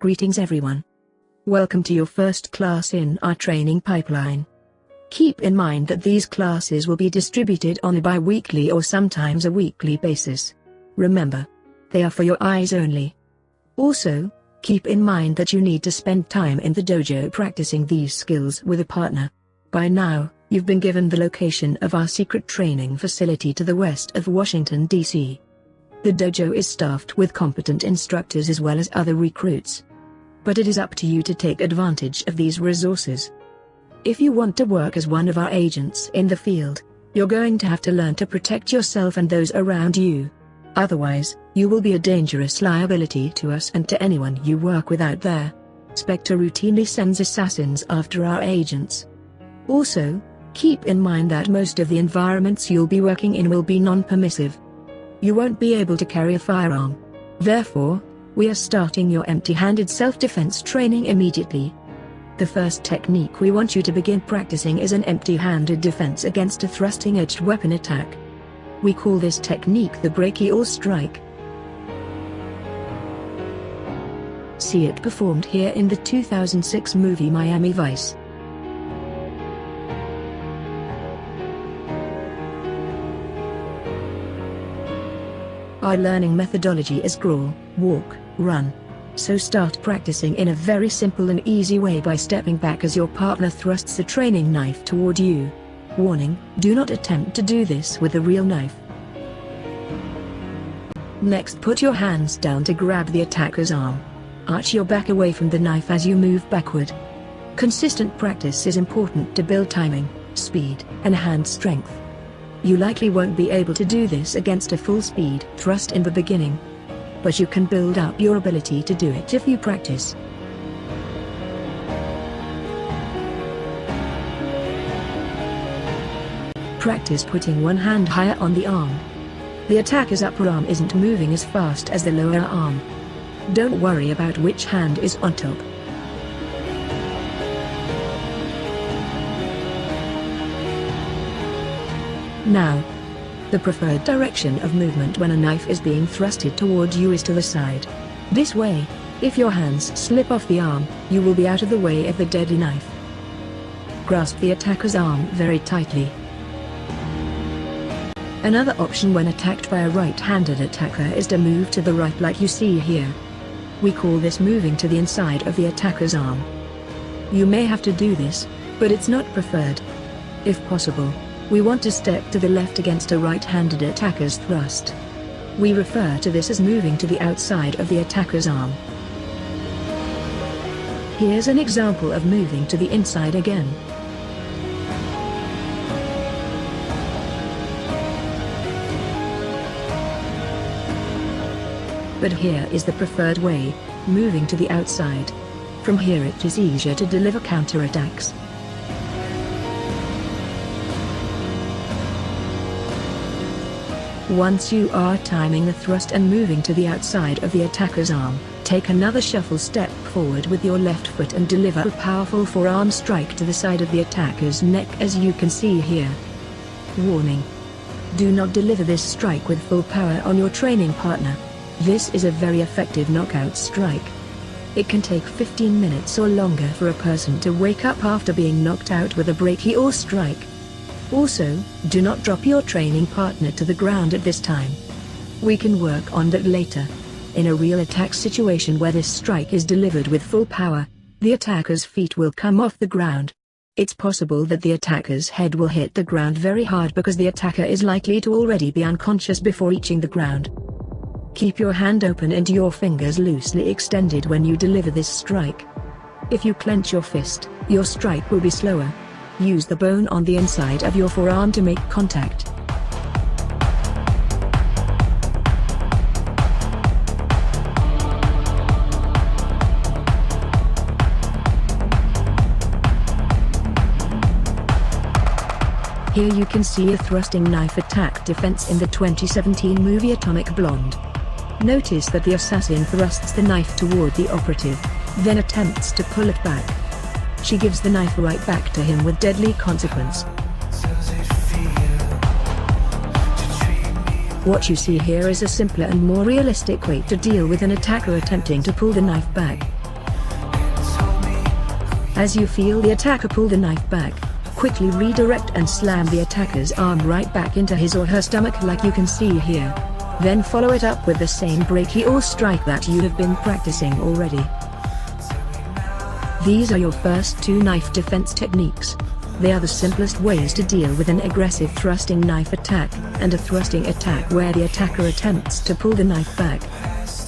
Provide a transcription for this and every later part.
Greetings everyone. Welcome to your first class in our training pipeline. Keep in mind that these classes will be distributed on a bi-weekly or sometimes a weekly basis. Remember, they are for your eyes only. Also, keep in mind that you need to spend time in the dojo practicing these skills with a partner. By now, you've been given the location of our secret training facility to the west of Washington, D.C. The dojo is staffed with competent instructors as well as other recruits. But it is up to you to take advantage of these resources. If you want to work as one of our agents in the field, you're going to have to learn to protect yourself and those around you. Otherwise, you will be a dangerous liability to us and to anyone you work with out there. SPECTRE routinely sends assassins after our agents. Also, keep in mind that most of the environments you'll be working in will be non-permissive. You won't be able to carry a firearm. Therefore, we are starting your empty-handed self-defense training immediately. The first technique we want you to begin practicing is an empty-handed defense against a thrusting-edged weapon attack. We call this technique the Brachial strike. See it performed here in the 2006 movie Miami Vice. Our learning methodology is crawl, walk, run. So start practicing in a very simple and easy way by stepping back as your partner thrusts a training knife toward you. Warning, do not attempt to do this with a real knife. Next, put your hands down to grab the attacker's arm. Arch your back away from the knife as you move backward. Consistent practice is important to build timing, speed, and hand strength. You likely won't be able to do this against a full-speed thrust in the beginning. But you can build up your ability to do it if you practice. Practice putting one hand higher on the arm. The attacker's upper arm isn't moving as fast as the lower arm. Don't worry about which hand is on top. Now, the preferred direction of movement when a knife is being thrusted toward you is to the side. This way, if your hands slip off the arm, you will be out of the way of the deadly knife. Grasp the attacker's arm very tightly. Another option when attacked by a right-handed attacker is to move to the right like you see here. We call this moving to the inside of the attacker's arm. You may have to do this, but it's not preferred. If possible, we want to step to the left against a right-handed attacker's thrust. We refer to this as moving to the outside of the attacker's arm. Here's an example of moving to the inside again. But here is the preferred way, moving to the outside. From here it is easier to deliver counterattacks. Once you are timing the thrust and moving to the outside of the attacker's arm, take another shuffle step forward with your left foot and deliver a powerful forearm strike to the side of the attacker's neck as you can see here. Warning: do not deliver this strike with full power on your training partner. This is a very effective knockout strike. It can take 15 minutes or longer for a person to wake up after being knocked out with a brachial strike. Also, do not drop your training partner to the ground at this time. We can work on that later. In a real attack situation where this strike is delivered with full power, the attacker's feet will come off the ground. It's possible that the attacker's head will hit the ground very hard because the attacker is likely to already be unconscious before reaching the ground. Keep your hand open and your fingers loosely extended when you deliver this strike. If you clench your fist, your strike will be slower. Use the bone on the inside of your forearm to make contact. Here you can see a thrusting knife attack defense in the 2017 movie Atomic Blonde. Notice that the assassin thrusts the knife toward the operative, then attempts to pull it back. She gives the knife right back to him with deadly consequence. What you see here is a simpler and more realistic way to deal with an attacker attempting to pull the knife back. As you feel the attacker pull the knife back, quickly redirect and slam the attacker's arm right back into his or her stomach like you can see here. Then follow it up with the same brachial strike that you have been practicing already. These are your first 2 knife defense techniques. They are the simplest ways to deal with an aggressive thrusting knife attack, and a thrusting attack where the attacker attempts to pull the knife back.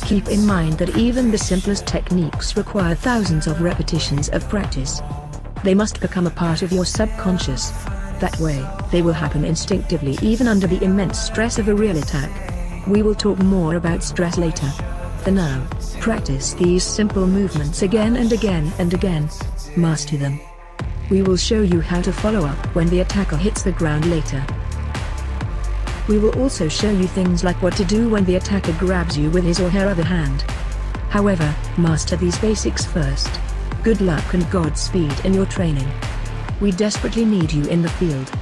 Keep in mind that even the simplest techniques require thousands of repetitions of practice. They must become a part of your subconscious. That way, they will happen instinctively even under the immense stress of a real attack. We will talk more about stress later. For now, practice these simple movements again and again and again. Master them. We will show you how to follow up when the attacker hits the ground later. We will also show you things like what to do when the attacker grabs you with his or her other hand. However, master these basics first. Good luck and Godspeed in your training. We desperately need you in the field.